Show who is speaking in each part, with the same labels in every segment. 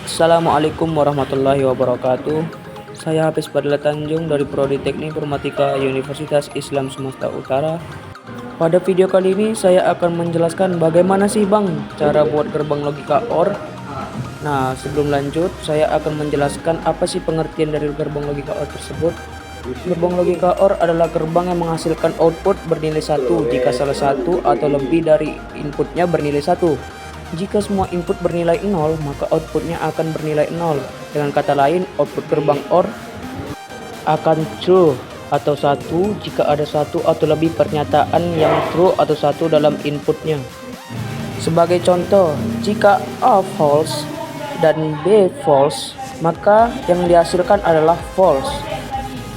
Speaker 1: Assalamualaikum warahmatullahi wabarakatuh. Saya Hafiz Fadila Tanjung dari Prodi Teknik Informatika Universitas Islam Semesta Utara. Pada video kali ini saya akan menjelaskan bagaimana sih Bang cara buat gerbang logika OR. Nah, sebelum lanjut saya akan menjelaskan apa sih pengertian dari gerbang logika OR tersebut. Gerbang logika OR adalah gerbang yang menghasilkan output bernilai 1 jika salah satu atau lebih dari inputnya bernilai 1. Jika semua input bernilai 0, maka outputnya akan bernilai 0. Dengan kata lain, output gerbang OR akan true atau 1 jika ada satu atau lebih pernyataan yang true atau 1 dalam inputnya. Sebagai contoh, jika A false dan B false, maka yang dihasilkan adalah false.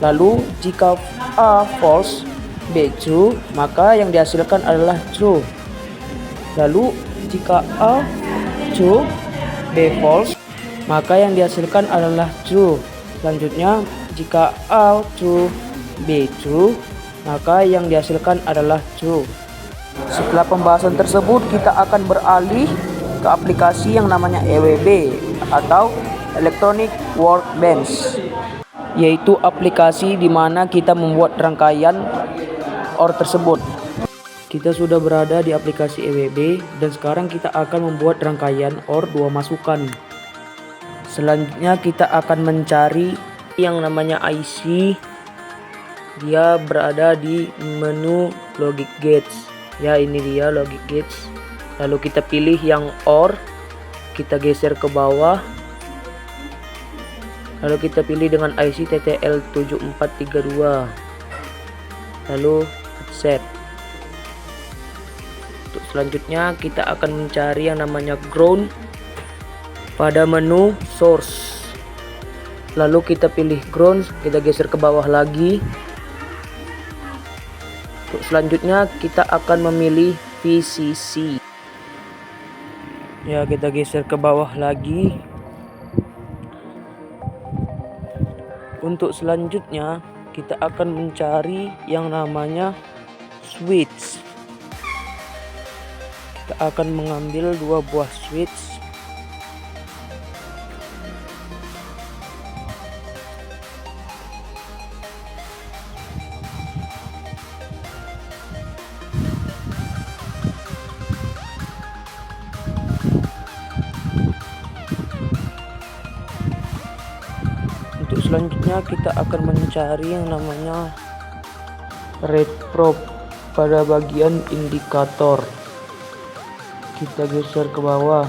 Speaker 1: Lalu, jika A false, B true, maka yang dihasilkan adalah true. Lalu, jika A true, B false, maka yang dihasilkan adalah true. Selanjutnya, jika A true, B true, maka yang dihasilkan adalah true. Setelah pembahasan tersebut, kita akan beralih ke aplikasi yang namanya EWB atau Electronic Workbench, yaitu aplikasi di mana kita membuat rangkaian OR tersebut. Kita sudah berada di aplikasi EWB dan sekarang kita akan membuat rangkaian OR 2 masukan. Selanjutnya kita akan mencari yang namanya IC. Dia berada di menu logic gates. Ya, ini dia logic gates. Lalu kita pilih yang OR, kita geser ke bawah. Lalu kita pilih dengan IC TTL7432. Lalu accept. Untuk selanjutnya kita akan mencari yang namanya ground pada menu source. Lalu kita pilih ground, kita geser ke bawah lagi. Untuk selanjutnya kita akan memilih VCC. Ya, kita geser ke bawah lagi. Untuk selanjutnya kita akan mencari yang namanya switch. Kita akan mengambil 2 buah switch. Untuk selanjutnya kita akan mencari yang namanya red probe pada bagian indikator. Kita geser ke bawah.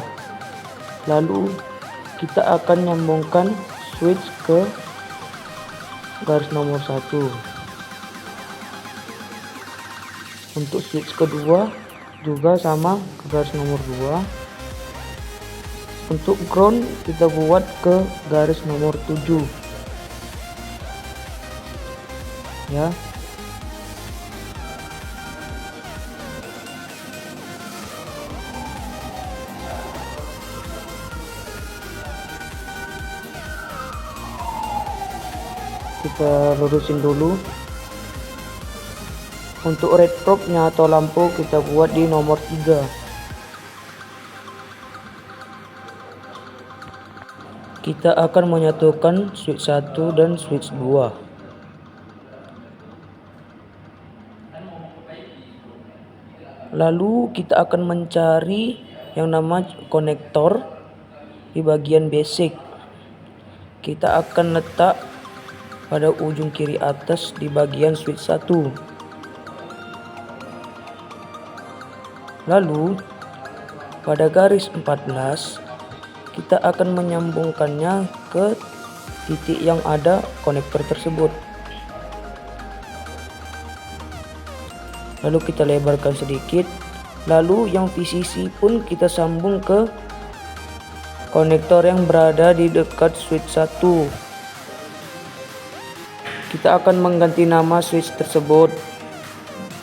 Speaker 1: Lalu kita akan nyambungkan switch ke garis nomor 1. Untuk switch kedua juga sama ke garis nomor 2. Untuk ground kita buat ke garis nomor 7. Ya. Kita lurusin dulu. Untuk red probe-nya atau lampu kita buat di nomor 3. Kita akan menyatukan switch 1 dan switch 2. Lalu kita akan mencari yang namanya konektor di bagian basic. Kita akan letak pada ujung kiri atas di bagian switch 1. Lalu pada garis 14 kita akan menyambungkannya ke titik yang ada konektor tersebut. Lalu kita lebarkan sedikit. Lalu yang VCC pun kita sambung ke konektor yang berada di dekat switch 1. Kita akan mengganti nama switch tersebut.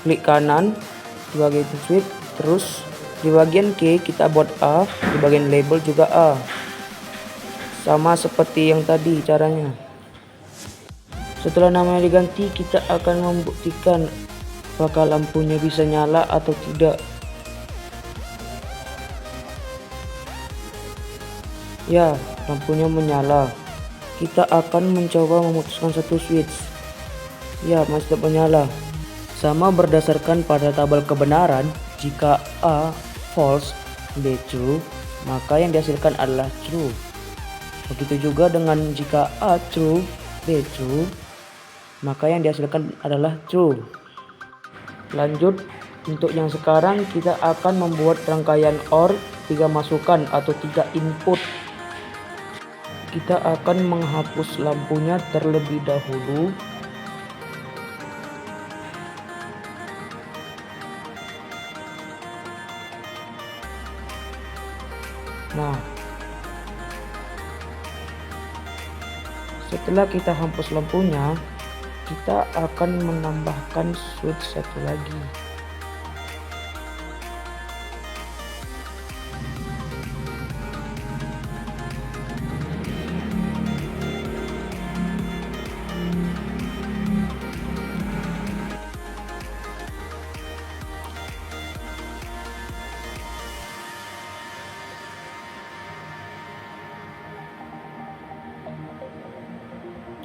Speaker 1: Klik kanan di bagian switch, terus di bagian K kita buat A, di bagian label juga A. Sama seperti yang tadi caranya. Setelah namanya diganti, kita akan membuktikan apakah lampunya bisa nyala atau tidak. Ya, lampunya menyala. Kita akan mencoba memutuskan satu switch. Ya, masih tetap menyala. Sama berdasarkan pada tabel kebenaran, jika A false, B true, maka yang dihasilkan adalah true. Begitu juga dengan jika A true, B true, maka yang dihasilkan adalah true. Lanjut, untuk yang sekarang kita akan membuat rangkaian OR 3 masukan atau 3 input. Kita akan menghapus lampunya terlebih dahulu. Nah, setelah kita hapus lampunya, kita akan menambahkan switch satu lagi.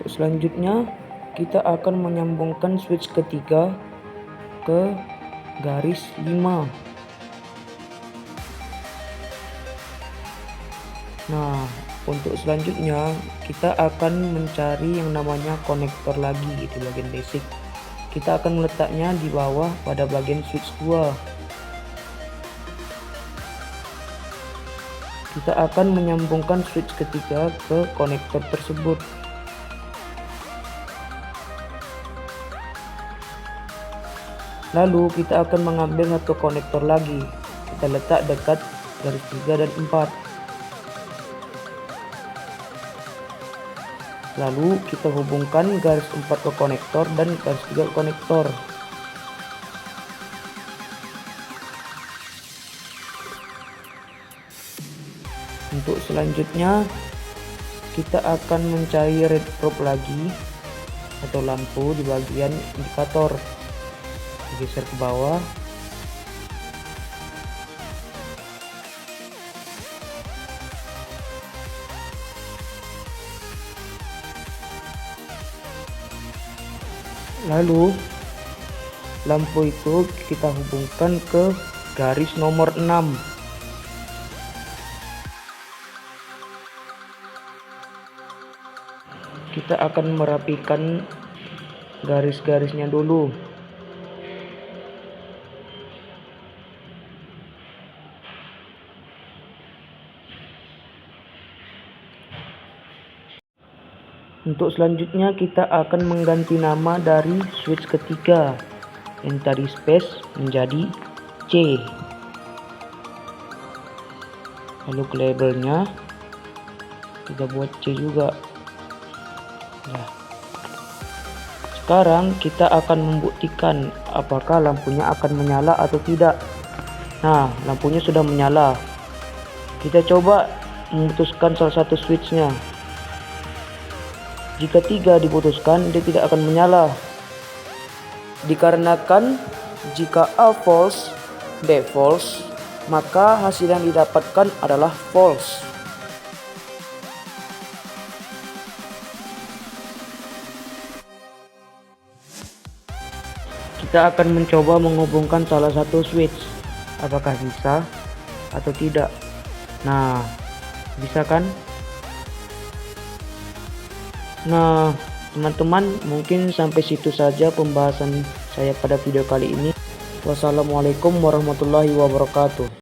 Speaker 1: Untuk selanjutnya, kita akan menyambungkan switch ketiga ke garis 5. Nah, untuk selanjutnya kita akan mencari yang namanya konektor lagi di bagian basic. Kita akan meletaknya di bawah pada bagian switch 2. Kita akan menyambungkan switch ketiga ke konektor tersebut. Lalu kita akan mengambil satu konektor lagi. Kita letak dekat garis 3 dan 4. Lalu kita hubungkan garis 4 ke konektor dan garis 3 ke konektor. Untuk selanjutnya kita akan mencari red probe lagi atau lampu di bagian indikator. Geser ke bawah. Lalu lampu itu kita hubungkan ke garis nomor 6. Kita akan merapikan garis-garisnya dulu. Untuk selanjutnya kita akan mengganti nama dari switch ketiga yang tadi space menjadi C. Lalu ke labelnya kita buat C juga. Nah, sekarang kita akan membuktikan apakah lampunya akan menyala atau tidak. Nah, lampunya sudah menyala. Kita coba memutuskan salah satu switchnya. Jika 3 diputuskan, dia tidak akan menyala. Dikarenakan jika A false, B false, maka hasil yang didapatkan adalah false. Kita akan mencoba menghubungkan salah satu switch. Apakah bisa atau tidak? Nah, bisa kan? Nah, teman-teman, mungkin sampai situ saja pembahasan saya pada video kali ini. Wassalamualaikum warahmatullahi wabarakatuh.